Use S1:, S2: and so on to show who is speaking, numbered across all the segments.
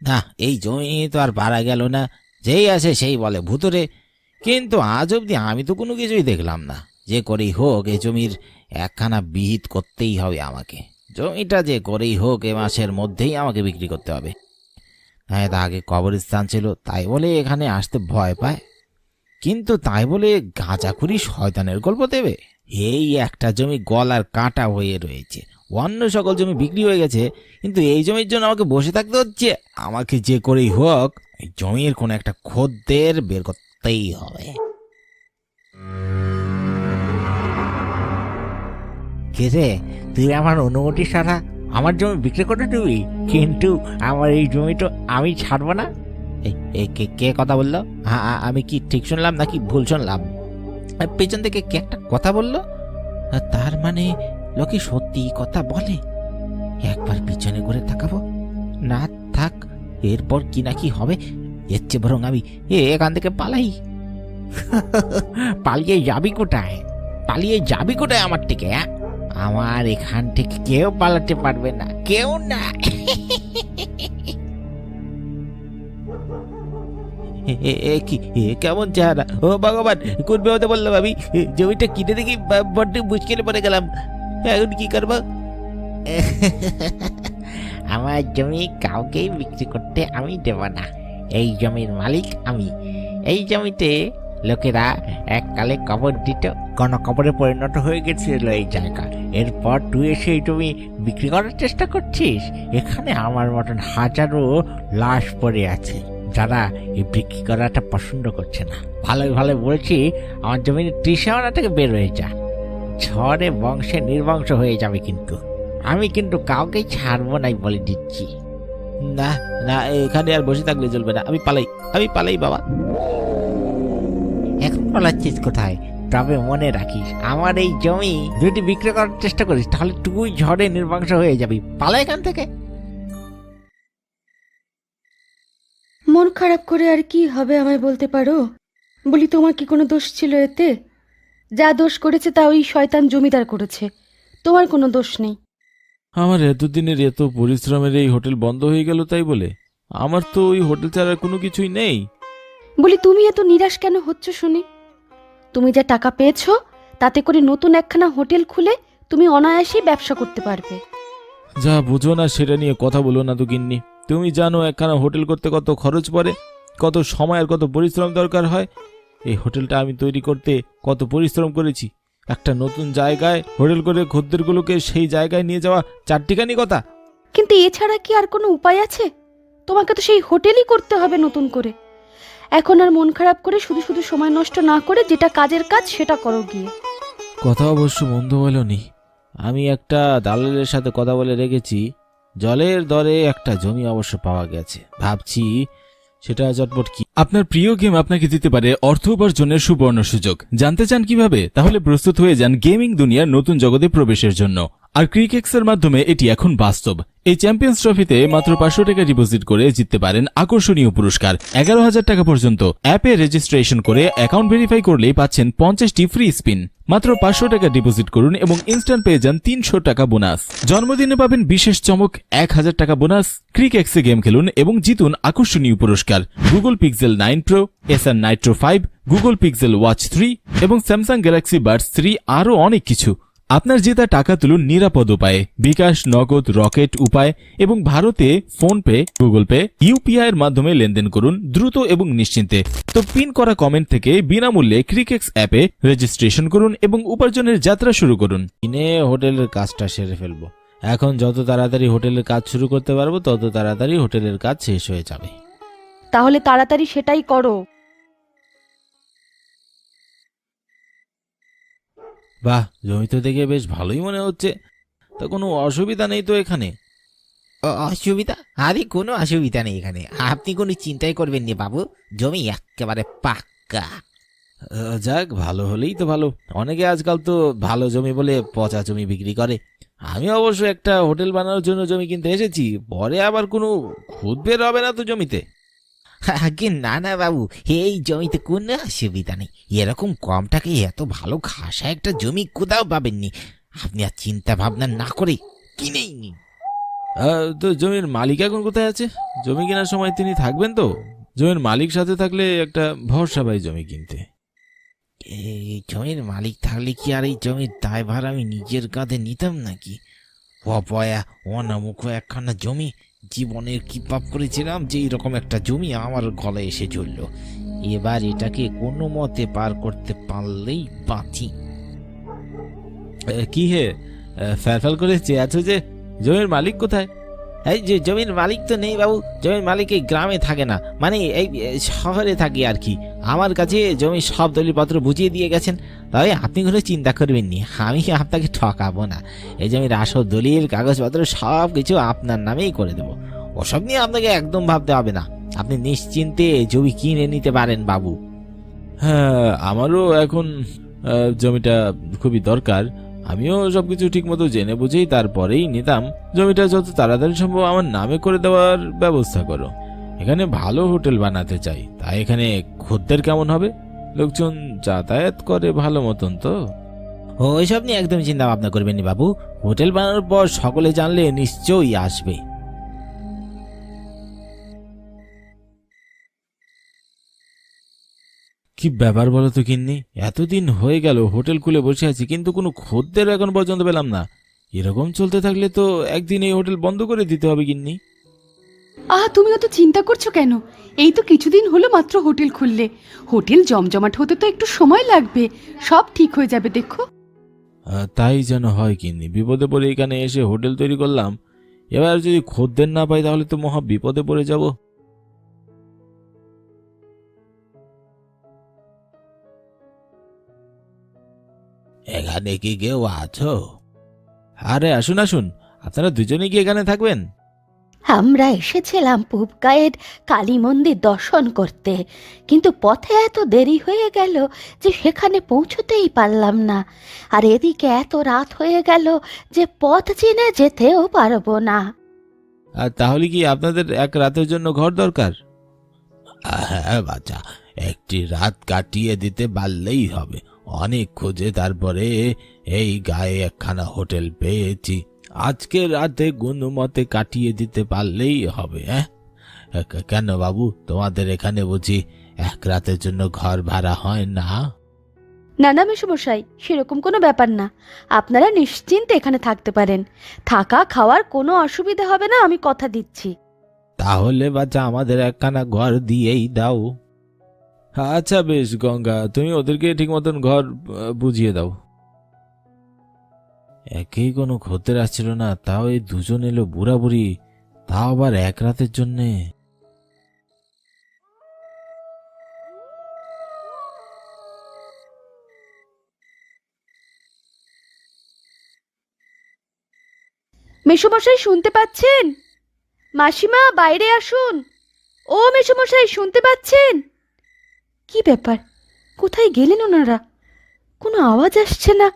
S1: না, এই জমি তো আর পারা গেল না, যেই আসে সেই বলে ভুতুরে। কিন্তু আজ অবধি আমি তো কোনো কিছুই দেখলাম না। যে করেই হোক এই জমির একখানা বিহিত করতেই হবে আমাকে। জমিটা যে করেই হোক এ মাসের মধ্যেই আমাকে বিক্রি করতে হবে। হ্যাঁ, তা আগে কবরস্থান ছিল তাই বলে এখানে আসতে ভয় পায়, কিন্তু তাই বলে গাঁজাখুরি শয়তানের গল্প দেবে? এই একটা জমি গলার কাঁটা হয়ে রয়েছে, অন্য সকল জমি বিক্রি হয়ে গেছে, কিন্তু এই জমির জন্য আমাকে বসে থাকতে হচ্ছে। আমাকে যে করেই হোক এই জমির কোনো একটা খদ্দের বের করতেই হবে।
S2: কে রে, তুই আমার অনুমতি ছাড়া আমার জমি বিক্রি করে দিবি? কিন্তু আমার এই জমি তো আমি ছাড়বো না।
S1: এই কে কে কথা বললো? আমি কি ঠিক শুনলাম নাকি ভুল শুনলাম? পেছন থেকে কে একটা কথা বললো? তার মানে লোকে সত্যি কথা বলে। একবার পিছনে ঘুরে তাকাবো, না থাক এরপর কি না কি হবে। এর চেয়ে বরং আমি এখান থেকে পালাই।
S2: পালিয়ে যাবি কোথায়? পালিয়ে যাবি কোথায় আমার থেকে? আমার এখান থেকে কেউ পালাতে পারবে না, কেউ না।
S1: কি কেমন চেহারা! ও ভগবান, কোন বিপদে বললাম আমি! জমিটা কিনে দেখি বড্ড মুশকিলে পড়ে গেলাম। এখন কি করবো?
S2: আমার জমি কাউকেই বিক্রি করতে আমি দেব না। এই জমির মালিক আমি। এই জমিতে লোকেরা এককালে কবর দিত, গণকবরে পরিণত হয়ে গেছিল এই জায়গা। এরপর তুই এসে এই জমি বিক্রি করার চেষ্টা করছিস। এখানে আমার মতন হাজারো লাশ পড়ে আছে যারা এই বিক্রি করাটা পছন্দ করছে না। ভালোই ভালো বলছি, আমার জমির ত্রিসীমানা থেকে বের হয়ে যা। ঝড়ে বংশে নির্বংশ হয়ে যাবে, কিন্তু আমি কিন্তু কাউকে ছাড়বো নাই বলে দিচ্ছি।
S1: না না, এখানে আর বসে থাকলে চলবে না, আমি পালাই বাবা।
S2: এখন পালাচ্ছিস কোথায়? তবে মনে রাখিস, আমার এই জমি যদি বিক্রি করার চেষ্টা করিস তাহলে তুই ঝড়ে নির্বংশ হয়ে যাবি। পালা এখান থেকে।
S3: মন খারাপ করে আর কি হবে আমায় বলতে পারো? বলি, তোমার কি কোনো দোষ ছিল এতে? যা দোষ করেছে তা ওই শয়তান জমিদার করেছে, তোমার কোনো দোষ নেই।
S4: আমার এতদিনের এত পরিশ্রমের এই হোটেল বন্ধ হয়ে গেল তাই বলে? আমার তো ওই হোটেল ছাড়া কোনো কিছুই নেই।
S3: বলি, তুমি এত নিরাশ কেন হচ্ছ শুনি? তুমি যা টাকা পেয়েছো তাতে করে নতুন একখানা হোটেল খুলে তুমি অনায়াসেই ব্যবসা করতে পারবে।
S4: যা বুঝো না সেটা নিয়ে কথা বলো না তো গিন্নি। তুমি জানো একখানা হোটেল করতে কত খরচ পড়ে, কত সময় আর কত পরিশ্রম দরকার হয়। এই হোটেলটা আমি তৈরি করতে কত পরিশ্রম করেছি। একটা নতুন জায়গায় হোটেল করে খদ্দেরগুলোকে সেই জায়গায় নিয়ে যাওয়া চারটিখানি কথা।
S3: কিন্তু এছাড়া কি আর কোনো উপায় আছে? তোমাকে তো সেই হোটেলই করতে হবে নতুন করে। এখন আর মন খারাপ করে শুধু শুধু সময় নষ্ট না করে যেটা কাজের কাজ সেটা করো গিয়ে।
S4: কথা অবশ্য মন্দ বলনি। আমি একটা দালালের সাথে কথা বলে রেখেছি, জলের দরে একটা জমি অবশ্য পাওয়া গেছে। ভাবছি সেটা চটপট কি। আপনার প্রিয় গেম আপনাকে দিতে পারে অর্থ উপার্জনের সুবর্ণ সুযোগ। জানতে চান কিভাবে? তাহলে প্রস্তুত হয়ে যান গেমিং দুনিয়ার নতুন জগতে প্রবেশের জন্য। আর ক্রিকেক্সের মাধ্যমে এটি এখন বাস্তব। এই চ্যাম্পিয়ন্স ট্রফিতে মাত্র 500 টাকা ডিপোজিট করে জিততে পারেন আকর্ষণীয় পুরস্কার 11,000 টাকা পর্যন্ত। অ্যাপে রেজিস্ট্রেশন করে অ্যাকাউন্ট ভেরিফাই করলেই পাচ্ছেন 50টি ফ্রি স্পিন। মাত্র 500 টাকা ডিপোজিট করুন এবং ইনস্ট্যান্ট পেয়ে যান 300 টাকা বোনাস। জন্মদিনে পাবেন বিশেষ চমক 1000 টাকা বোনাস। ক্রিকেক্সে গেম খেলুন এবং জিতুন আকর্ষণীয় পুরস্কার গুগল পিক্সেল 9 প্রো, এসার নাইট্রো 5, গুগল পিক্সেল ওয়াচ 3 এবং স্যামসাং গ্যালাক্সি বাডস 3, আরও অনেক কিছু। আপনার জেতা টাকা তুলুন নিরাপদ উপায়ে। বিকাশ, নগদ, রকেট উপায় এবং ভারতে ফোনপে, গুগল পে, ইউপিআই এর মাধ্যমে লেনদেন করুন দ্রুত এবং নিশ্চিন্তে। তো পিন করা কমেন্ট থেকে বিনামূল্যে ক্রিকেক্স অ্যাপে রেজিস্ট্রেশন করুন এবং উপার্জনের যাত্রা শুরু করুন।
S1: কিনে হোটেলের কাজটা সেরে ফেলবো। এখন যত তাড়াতাড়ি হোটেলের কাজ শুরু করতে পারবো তত তাড়াতাড়ি হোটেলের কাজ শেষ হয়ে যাবে।
S3: তাহলে তাড়াতাড়ি সেটাই করো।
S1: বাহ, জমি তো দেখে বেশ ভালোই মনে হচ্ছে। তা কোনো অসুবিধা নেই তো এখানে?
S2: অসুবিধা? আরে কোনো অসুবিধা নেই এখানে। আপনি কোনো চিন্তাই করবেন না বাবু, জমি একেবারে পাক্কা।
S1: যাক, ভালো হলেই তো ভালো। অনেকে আজকাল তো ভালো জমি বলে পচা জমি বিক্রি করে। আমি অবশ্য একটা হোটেল বানানোর জন্য জমি কিনতে এসেছি, পরে আবার কোনো খুদ বের হবে না তো জমিতে?
S2: আগে না না বাবু, এই জমিতে কোনো অসুবিধা নেই। এরকম কম টাকায় এত ভালো খাসা একটা জমি কোথাও পাবেননি। আপনি আর চিন্তা ভাবনা না করে কিনেই নিন।
S4: তো জমির মালিক এখন কোথায় আছে? জমি কেনার সময় তিনি থাকবেন তো? জমির মালিক সাথে থাকলে একটা ভরসা পাই জমি কিনতে।
S1: এই জমির মালিক থাকলে কি আর এই জমির দায়ভার আমি নিজের কাঁধে নিতাম নাকি? অপয়া অনামুখ একখানা জমি, জীবনের কি পাপ করেছিলাম যে এরকম একটা জমি আমার গলায় এসে চলল। এবার এটাকে কোনো মতে পার করতে পারলেই বাঁচি।
S4: কি হে, ফ্যালফ্যাল করে চেয়ে আছো যে? জমির মালিক কোথায়?
S1: এই যে জমির মালিক তো নেই বাবু, জমির মালিক এই গ্রামে থাকে না, মানে এই শহরে থাকে আর কি। আমার কাছে জমির সব দলিলপত্র বুঝিয়ে দিয়ে গেছেন। তবে আপনি কোনো চিন্তা করবেন নি, আমি আপনাকে ঠকাবো না। এই জমির আসল দলিল কাগজপত্র সব কিছু আপনার নামেই করে দেবো। ওসব নিয়ে আপনাকে একদম ভাবতে হবে না, আপনি নিশ্চিন্তে জমি কিনে নিতে পারেন বাবু।
S4: হ্যাঁ, আমারও এখন জমিটা খুবই দরকার। আমিও সবকিছু ঠিক মতো জেনে বুঝেই তারপরেই নিতাম। জমিটা যত তাড়াতাড়ি সম্ভব আমার নামে করে দেওয়ার ব্যবস্থা করো। এখানে ভালো হোটেল বানাতে চাই, তাই এখানে খদ্দের কেমন হবে? লোকজন যাতায়াত করে ভালো মতন তো?
S1: ওইসব নিয়ে একদম চিন্তা ভাবনা করবেন না বাবু, হোটেল বানানোর পর সকলে জানলে নিশ্চয়ই আসবে।
S4: কি ব্যাপার বলো তো গিন্নি, এতদিন হয়ে গেল হোটেল খুলে বসে আছি, কিন্তু কোনো খদ্দের এখন পর্যন্ত পেলাম না। এরকম চলতে থাকলে তো একদিন এই হোটেল বন্ধ করে দিতে হবে গিন্নি।
S3: তুমি অত চিন্তা করছো কেন? এই তো কিছুদিন হলো মাত্র হোটেল খুললে। হোটেল জমজমাট হতে তো একটু সময় লাগবে, সব ঠিক হয়ে যাবে দেখো।
S4: তাই যেন হয় গিন্নি, বিপদে পড়ে এখানে এসে হোটেল তৈরি করলাম, এবার যদি খদ্দের না পাই তাহলে তো মহা বিপদে পড়ে যাব।
S1: এখানে কি কেউ আছো?
S4: আরে আসুন আসুন, আপনারা দুজনে কি এখানে থাকবেন?
S3: আমরা এসেছিলাম পূবগাঁয়ের কালী মন্দির দর্শন করতে, কিন্তু পথে এত দেরি হয়ে গেল যে সেখানে পৌঁছতেই পারলাম না। আর এদিকে এত রাত হয়ে গেল যে পথ চিনে যেতেও পারবো না।
S4: আর তাহলে কি আপনাদের এক রাতের জন্য ঘর দরকার?
S1: হ্যাঁ বাচ্চা, একটি রাত কাটিয়ে দিতে পারলেই হবে। অনেক খোঁজে তারপরে এই গায়ে একখানা হোটেল পেয়েছি। আজকে রাতে কোনো মতে কাটিয়ে দিতে পারলেই হবে। হ্যাঁ, কেন বাবু, তোমাদের এখানে বুঝি এক রাতের জন্য ঘর ভাড়া হয় না?
S3: না না মেসোমশাই, সেরকম কোনো ব্যাপার না। আপনারা নিশ্চিন্তে এখানে থাকতে পারেন, থাকা খাওয়ার কোনো অসুবিধা হবে না, আমি কথা দিচ্ছি।
S1: তাহলে বাচ্চা আমাদের একখানা ঘর দিয়েই দাও।
S4: আচ্ছা বেশ গঙ্গা, তুমি ওদেরকে ঠিক মতন ঘর বুঝিয়ে দাও।
S1: একেই কোনো খদ্দের আসছিল না, তাও এই দুজন এলো বুড়া বুড়ি, তাও আবার এক রাতের জন্যে।
S3: মেসোমশাই শুনতে পাচ্ছেন? মাসিমা বাইরে আসুন। ও মেসোমশাই শুনতে পাচ্ছেন? কি ব্যাপার, কোথায় গেলেন ওনারা? কোনো আওয়াজ আসছে না।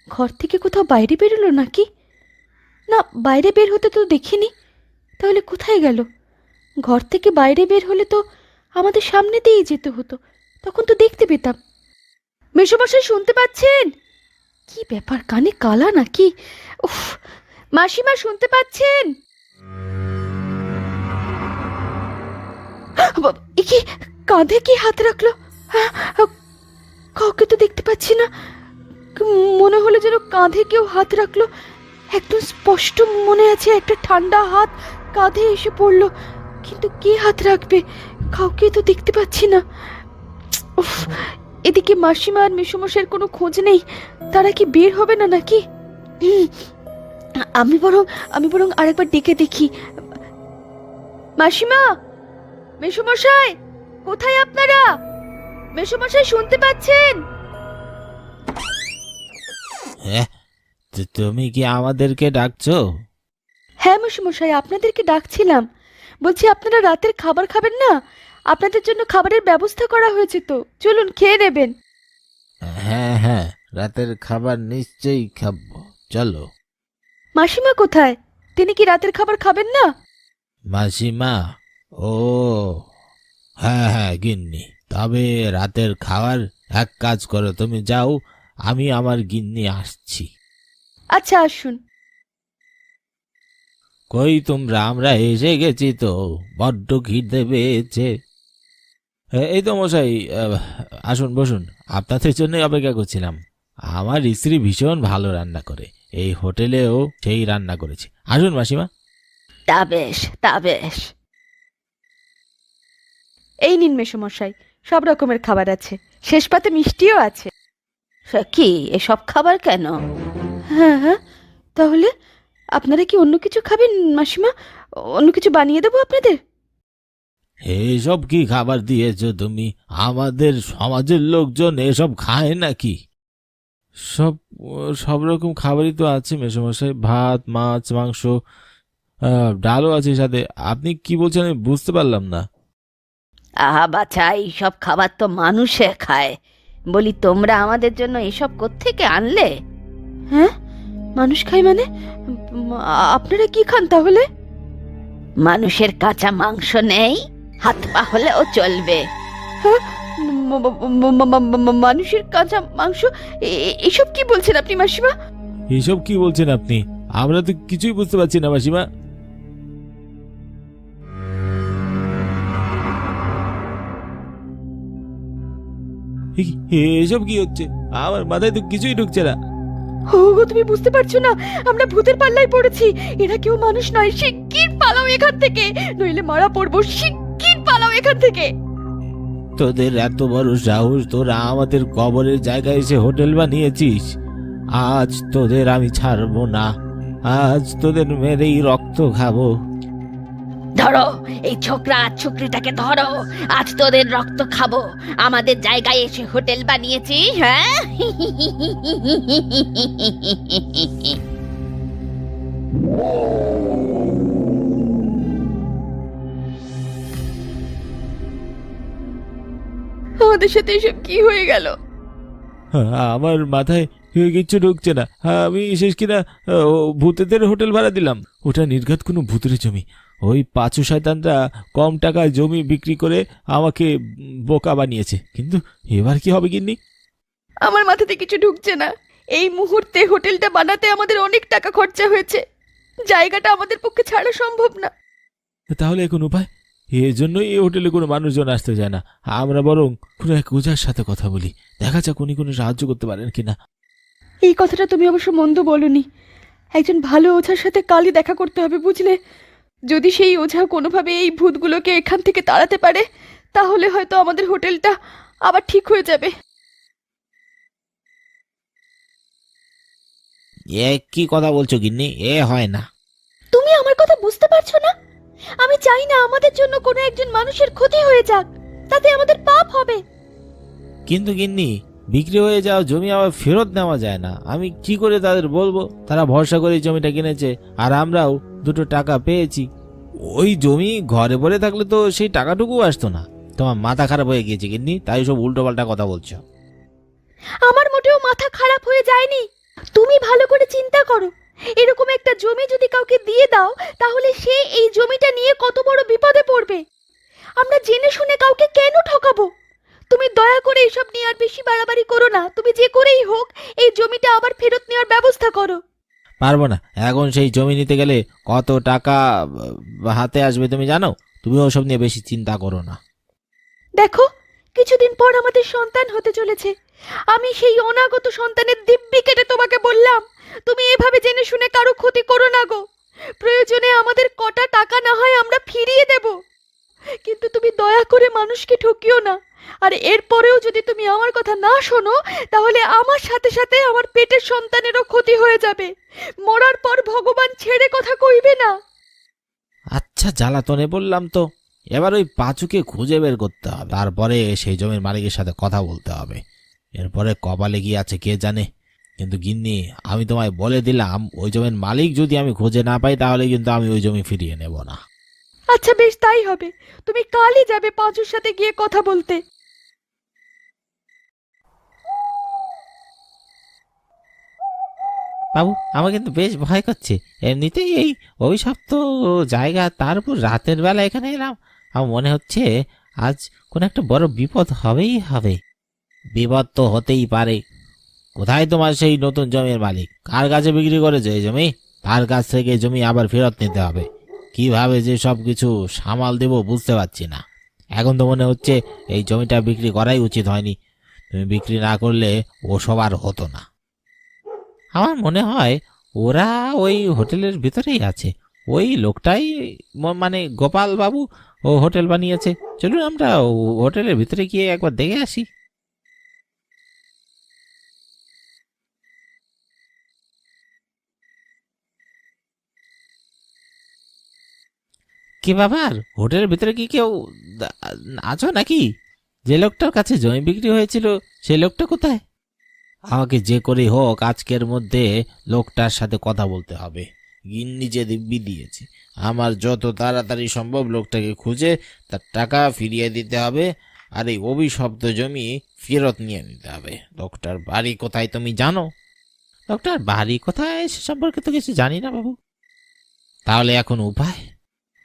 S3: ঘর থেকে কোথাও বাইরে বেরোলো নাকি? না, বাইরে বের হতে তো দেখিনি। তাহলে কোথায় গেল? ঘর থেকে বাইরে বের হলে তো আমাদের সামনে দিয়েই যেতে হতো, তখন তো দেখতে পেতাম। মেসোমশাই শুনতে পাচ্ছেন? কি ব্যাপার, কানে কালা নাকি? উফ, মাসিমা শুনতে পাচ্ছেন? এ কি, কাঁধে কি হাত রাখলো? কাউকে তো দেখতে পাচ্ছি না। মনে হলো যেন কাঁধে কেউ হাত রাখলো। একদম স্পষ্ট মনে আছে একটা ঠান্ডা হাত কাঁধে এসে পড়লো, কিন্তু কে হাত রাখবে? কাউকে তো দেখতে পাচ্ছি না। উফ, এদিকে মাসিমা আর মেসোমশাইয়ের কোনো খোঁজ নেই। তারা কি বের হবে না নাকি? আমি বরং আরেকবার ডেকে দেখি। মাসিমা, মেসোমশাই, কোথায় আপনারা? মেসোমশাই শুনতে পাচ্ছেন?
S1: হ্যাঁ, তুমি কি আমাদেরকে ডাকছো?
S3: হ্যাঁ মেসোমশাই, আপনাদেরকে ডাকছিলাম। বলছি আপনারা রাতের খাবার খাবেন না? আপনাদের জন্য খাবারের ব্যবস্থা করা হয়েছে, তো চলুন খেয়ে নেবেন।
S1: হ্যাঁ হ্যাঁ, রাতের খাবার নিশ্চয়ই খাবো, চলো।
S3: মাসিমা কোথায়? তিনি কি রাতের খাবার খাবেন না?
S1: মাসিমা? ও হ্যাঁ হ্যাঁ গিন্নি, তবে রাতের খাবার এক কাজ করো, তুমি যাও, আমি আমার গিন্নি আসছি।
S3: আচ্ছা আসুন।
S1: কই তোমরা, আমরা এসে গেছি তো, বড্ড খিদে পেয়েছে।
S4: এই তো মশাই, আসুন বসুন, আপনাদের জন্যই অপেক্ষা করছিলাম। আমার স্ত্রী ভীষণ ভালো রান্না করে, এই হোটেলেও সেই রান্না করেছে। আসুন মাসিমা।
S3: তা বেশ, তা বেশ। এই নিন মেসোমশাই, সব রকমের খাবার আছে, শেষ পাতে মিষ্টিও আছে। কি এসব খাবার কেন? হ্যাঁ হ্যাঁ, তাহলে আপনারা কি অন্য কিছু খাবেন মাসিমা? অন্য কিছু বানিয়ে দেবো আপনাদের?
S1: এসব কি খাবার দিয়েছো তুমি? আমাদের সমাজের লোকজন এসব খায় নাকি?
S4: সব সব রকম খাবারই তো আছে মেসোমশাই, ভাত, মাছ, মাংস, ডালও আছে সাথে। আপনি কি বলছেন আমি বুঝতে পারলাম না।
S3: আহা বাছা, এইসব খাবার তো মানুষে খায়। বলি, তোমরা আমাদের জন্য এসব কোত্থেকে আনলে? হ্যাঁ, মানুষ খায় মানে? আপনারা কি খান তাহলে? মানুষের কাঁচা মাংস নেই, হাত পা হলেও চলবে। হ্যাঁ, মানুষের কাঁচা মাংস? এসব কি বলছেন আপনি মাসিমা?
S4: এইসব কি বলছেন আপনি? আমরা তো কিছুই বুঝতে পারছি না মাসিমা। এসব কি হচ্ছে? আমার মাথায় তো কিছুই ঢুকছে না।
S3: ওগো, তুমি বুঝতে পারছো না? আমরা ভূতের পাল্লায় পড়েছি। এরা কেউ মানুষ নয়, শিগগির পালাও এখান থেকে, নইলে মারা পড়বো। শিগগির পালাও এখান থেকে।
S1: তোদের এত বড় সাহস, তোরা আমাদের কবরের জায়গায় এসে হোটেল বানিয়েছিস? আজ তোদের আমি ছাড়বো না, আজ তোদের মেরেই রক্ত খাবো।
S3: ধরো এই ছোকরা ছোকরিটাকে, ধরো, আজ তোদের রক্ত খাবো। আমাদের জায়গায় এসে হোটেল বানিয়েছি, হ্যাঁ? আমাদের সাথে এসব কি হয়ে গেল?
S4: আমার মাথায় কিচ্ছু ঢুকছে না। আমি শেষ কিনা ভূতেদের হোটেল ভাড়া দিলাম। ওটা নির্ঘাত কোনো ভূতের জমি। ওই পাঁচু শয়তানরা কম টাকায় জমি বিক্রি করে আমাকে বোকা বানিয়েছে। কিন্তু এবার কি হবে গিন্নি?
S3: আমার মাথাতে কিছু ঢুকছে না। এই মুহূর্তে হোটেলটা বানাতে আমাদের অনেক টাকা খরচা হয়েছে, জায়গাটা আমাদের পক্ষে ছাড়া সম্ভব না।
S4: তাহলে এখন উপায়? এর জন্যই এই হোটেলে কোনো মানুষজন আসতে যায় না। আমরা বরং কোনো এক ওঝার সাথে কথা বলি, দেখা যাক উনি কোনো সাহায্য করতে পারেন কিনা।
S3: এই কথাটা তুমি অবশ্য মন্দ বলনি। একজন ভালো ওঝার সাথে কালই দেখা করতে হবে, বুঝলে? যদি সেই ওঝা কোনোভাবে এই ভূতগুলোকে এখান থেকে তাড়াতে পারে, তাহলে হয়তো আমাদের হোটেলটা আবার ঠিক হয়ে যাবে।
S1: এ কি কথা বলছো গিন্নি? এ হয় না।
S3: তুমি আমার কথা বুঝতে পারছো না? আমি চাই না আমাদের জন্য কোনো একজন মানুষের ক্ষতি হয়ে যাক, তাতে আমাদের পাপ হবে।
S1: কিন্তু গিন্নি, বিক্রি হয়ে যাওয়া জমি আবার ফেরত নেওয়া যায় না। আমি কি করে তাদের বলবো? তারা ভরসা করে জমিটা কিনেছে, আর আমরাও দুটো টাকা পেয়েছি। ওই জমি ঘরে পড়ে থাকলে তো সেই টাকাটুকু আসতো না। তোমার মাথা খারাপ হয়ে গিয়েছে গিন্নি, তাই সব উল্টোপাল্টা কথা বলছো।
S3: আমার মোটেও মাথা খারাপ হয়ে যায়নি। তুমি ভালো করে চিন্তা করো, এরকম একটা জমি যদি কাউকে দিয়ে দাও, তাহলে সে এই জমিটা নিয়ে কত বড় বিপদে পড়বে। আমরা জেনে শুনে কাউকে কেন ঠকাবো? তুমি দয়া করে এইসব নিয়ে আর বেশি বাড়াবাড়ি করো না। তুমি যে করেই হোক এই জমিটা আবার ফেরত নেওয়ার ব্যবস্থা করো।
S1: পারবো না। এখন সেই জমি নিতে গেলে কত টাকা হাতে আসবে তুমি জানো? তুমি ওসব নিয়ে বেশি চিন্তা করো না।
S3: দেখো, কিছুদিন পর আমাদের সন্তান হতে চলেছে। আমি সেই অনাগত সন্তানের দিব্যি কেটে তোমাকে বললাম, তুমি এভাবে জেনে শুনে কারো ক্ষতি করো না গো। প্রয়োজনে আমাদের কটা টাকা না হয় আমরা ফিরিয়ে দেব, কিন্তু তুমি দয়া করে মানুষকে ঠকিও না। আর এরপরেও যদি তুমি আমার কথা না শোনো, তাহলে আমার সাথে সাথে আমার পেটের সন্তানেরও ক্ষতি হয়ে যাবে। মরার পর ভগবান ছেড়ে কথা কইবে না।
S1: আচ্ছা, জ্বালাতনে বললাম তো। এবার ওই পাঁচুকে খুঁজে বের করতে হবে, তারপরে সেই জমির মালিকের সাথে কথা বলতে হবে। এরপরে কপালে কি আছে কে জানে। কিন্তু গিন্নি, আমি তোমায় বলে দিলাম, ওই জমির মালিক যদি আমি খুঁজে না পাই, তাহলে কিন্তু আমি ওই জমি ফিরিয়ে নেব না।
S3: আচ্ছা বেশ, তাই হবে। তুমি কালই যাবে পাঁচুর সাথে গিয়ে কথা বলতে।
S1: বাবু, আমার কিন্তু বেশ ভয় করছে। এমনিতেই এই অভিশপ্ত জায়গা, তার উপর রাতের বেলা এখানে এলাম। আমার মনে হচ্ছে আজ কোন একটা বড় বিপদ হবেই হবে। বিপদ তো হতেই পারে। কোথায় তোমার সেই নতুন জমির মালিক? কার কাছে বিক্রি করেছে এই জমি? তার কাছ থেকে জমি আবার ফেরত নিতে হবে। কিভাবে যে সব কিছু সামাল দেব বুঝতে পারছি না। এখন তো মনে হচ্ছে এই জমিটা বিক্রি করাই উচিত হয়নি। তুমি বিক্রি না করলে ওসব আর হতো না। আমার মনে হয় ওরা ওই হোটেলের ভিতরেই আছে। ওই লোকটাই মানে গোপাল বাবু ও হোটেল বানিয়েছে। চলুন আমরা হোটেলের ভিতরে গিয়ে একবার দেখে আসি। কি ব্যাপার, হোটেলের ভিতরে কি কেউ আছো নাকি? যে লোকটার কাছে জমি বিক্রি হয়েছিল সেই লোকটা কোথায়? আমাকে যে করে হোক আজকের মধ্যে লোকটার সাথে কথা বলতে হবে। গিন্নি যে দিব্যি দিয়েছে, আমার যত তাড়াতাড়ি সম্ভব লোকটাকে খুঁজে তার টাকা ফিরিয়ে দিতে হবে, আর এই অভিশপ্ত জমি ফেরত নিয়ে নিতে হবে। লোকটার বাড়ি কোথায় তুমি জানো? লোকটার বাড়ি কোথায় সে সম্পর্কে তো কিছু জানি না বাবু। তাহলে এখন উপায়?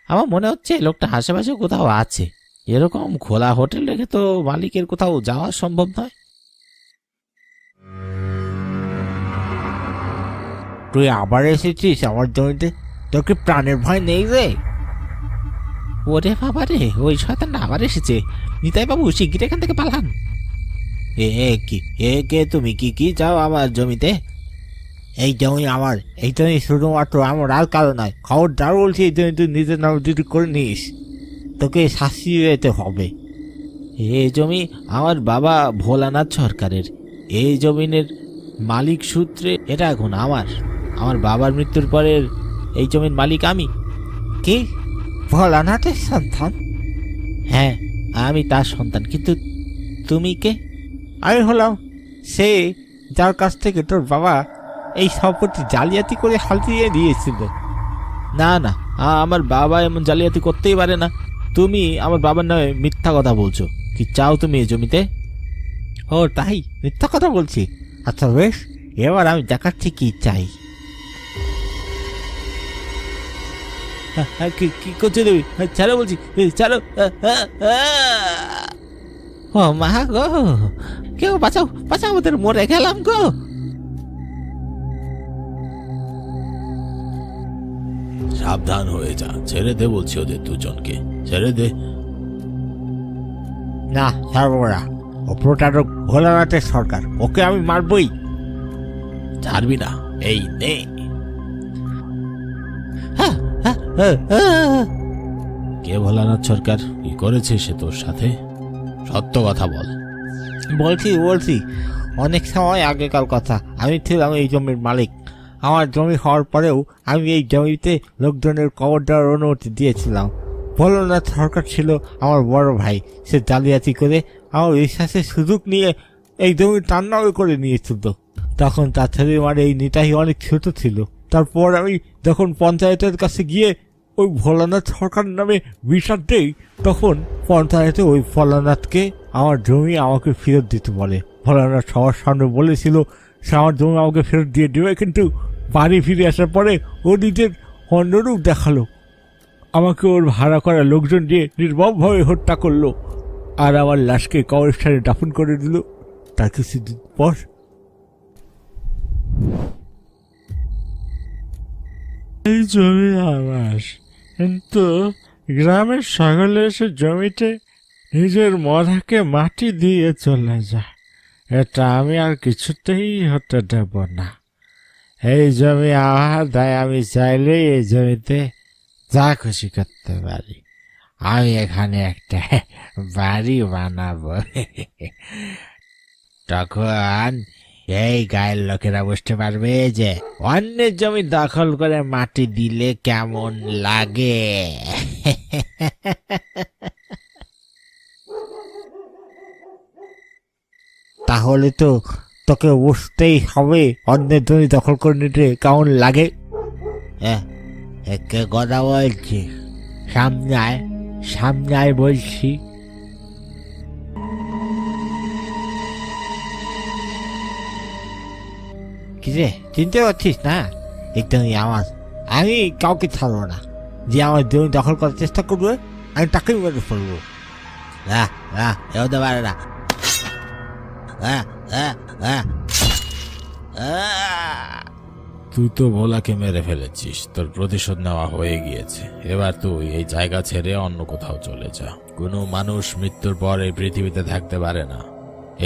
S1: আমার মনে হচ্ছে লোকটা আশেপাশে কোথাও আছে। এরকম খোলা হোটেল রেখে তো মালিকের কোথাও যাওয়া সম্ভব নয়।
S2: তুই আবার এসেছিস আমার জমিতে? তোর কি প্রাণের ভয় নেই রে?
S1: ওরে বাবা রে, ওই শয়তানটা আবার এসেছে। নিতাই বাবু শিগগির এখান থেকে পালান। কে তুমি? কি চাও আমার জমিতে?
S2: এই জমি আমার, এই জমি শুধুমাত্র আমার আর কারো নয়। খবরদার বলছি, এই জমি তুই নিজের নাম যদি করে নিস, তোকে শাস্তি যেতে হবে।
S1: এই জমি আমার বাবা ভোলানাথ সরকারের। এই জমিনের মালিক সূত্রে এটা এখন আমার বাবার মৃত্যুর পরের এই জমির মালিক আমি।
S2: কি, ভোলানাথের সন্তান?
S1: হ্যাঁ, আমি তার সন্তান। কিন্তু তুমি কে?
S2: আমি হলাম সে যার কাছ থেকে তোর বাবা এই সম্পত্তি জালিয়াতি করে হাতিয়ে দিয়েছিল।
S1: না না, আমার বাবা এমন জালিয়াতি করতেই পারে না। তুমি আমার বাবার নামে মিথ্যা কথা বলছো। কি চাও তুমি এই জমিতে?
S2: ও তাই, মিথ্যা কথা বলছি? আচ্ছা বেশ, এবার আমি দেখাচ্ছি কি চাই।
S1: কি করছো তুমি? ছাড়ো বলছি, ছাড়ো। ও মা গো, কেউ বাঁচাও, বাঁচাও, ওদের মরে গেলাম গো।
S4: সাবধান হয়ে যা, ছেড়ে দে বলছি ওদের দুজনকে, ছেড়ে দে।
S2: না ছাড়বো না, ও প্রতারক ভোলানাথের সরকার, ওকে আমি মারবই।
S4: ছাড়বি না? এই নে। কে ভোলানাথ সরকার? কি করেছে সে তোর সাথে? সত্য কথা বল।
S2: বলছি, অনেক সময় আগেকার কথা। আমি ছিলাম এই জমির মালিক। আমার জমি হওয়ার পরেও আমি এই জমিতে লোকজনের কবর দেওয়ার অনুমতি দিয়েছিলাম। ভোলানাথ সরকার ছিল আমার বড় ভাই। সে জালিয়াতি করে আমার বিশ্বাসের সুযোগ নিয়ে এই জমি তার নামে করে নিয়েছিল। তখন তার ছেলে মানে এই নিতাই অনেক ছোট ছিল। তারপর আমি যখন পঞ্চায়েতের কাছে গিয়ে ওই ভোলানাথ সরকার নামে বিচার দেই, তখন পঞ্চায়েতে ওই ভোলানাথকে আমার জমি আমাকে ফেরত দিতে বলে। ভোলানাথ সবার সামনে বলেছিল সে আমার জমি আমাকে ফেরত দিয়ে দেবে, কিন্তু বাড়ি ফিরে আসার পরে ও নিজের অন্যরূপ দেখালো। আমাকে ওর ভাড়া করা লোকজন দিয়ে নির্মমভাবে হত্যা করলো, আর আমার লাশকে কবরস্থানে দাফন করে দিল। তার কিছুদিন পর এই জমি আমার, কিন্তু গ্রামের সকলে এসে জমিতে নিজের মরাকে মাটি দিয়ে চলে যায়। এটা আমি আর কিছুতেই হতে দেব না। এই জমি আমার, তাই আমি চাইলেই এই জমিতে যা খুশি করতে পারি। আমি এখানে একটা বাড়ি বানাবো। তখন এই গায়ের লোকেরা বুঝতে পারবে যে অন্যের জমি দখল করে মাটি দিলে কেমন লাগে। তাহলে তো তোকে বুঝতেই হবে অন্যের জমি দখল করে নিতে কেমন লাগে। কে কথা বলছি? সামনে আয় বলছি। কিরে, চিনতে পারছিস না? একদমই আমার। আমি কাউকে ছাড়বো না। যে আমার জমি দখল করার চেষ্টা করবে আমি তাকেই মেরে ফেলবো।
S1: হতে পারে না।
S4: তুই তো ভোলাকে মেরে ফেলেছিস, তোর প্রতিশোধ নেওয়া হয়ে গিয়েছে। এবার তুই এই জায়গা ছেড়ে অন্য কোথাও চলে যা। কোনো মানুষ মৃত্যুর পর এই পৃথিবীতে থাকতে পারে না।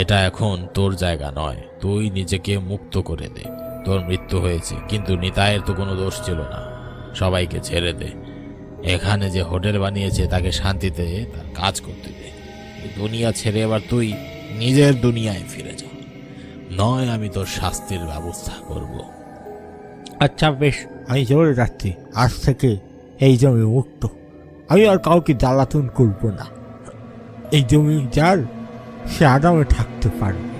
S4: এটা এখন তোর জায়গা নয়। তুই নিজেকে মুক্ত করে দে। তোর মৃত্যু হয়েছে, কিন্তু নিতাইয়ের তো কোনো দোষ ছিল না। সবাইকে ছেড়ে দে। এখানে যে হোটেল বানিয়েছে তাকে শান্তিতে তার কাজ করতে দে। এই দুনিয়া ছেড়ে এবার তুই নিজের দুনিয়ায় ফিরে যা, নয় আমি তোর শাস্তির ব্যবস্থা করব।
S2: আচ্ছা বেশ, আমি চলে যাচ্ছি। আজ থেকে এই জমি মুক্ত। আমি আর কাউকে জ্বালাতন করব না। এই জমি যার, সে আরামে থাকতে পারবে।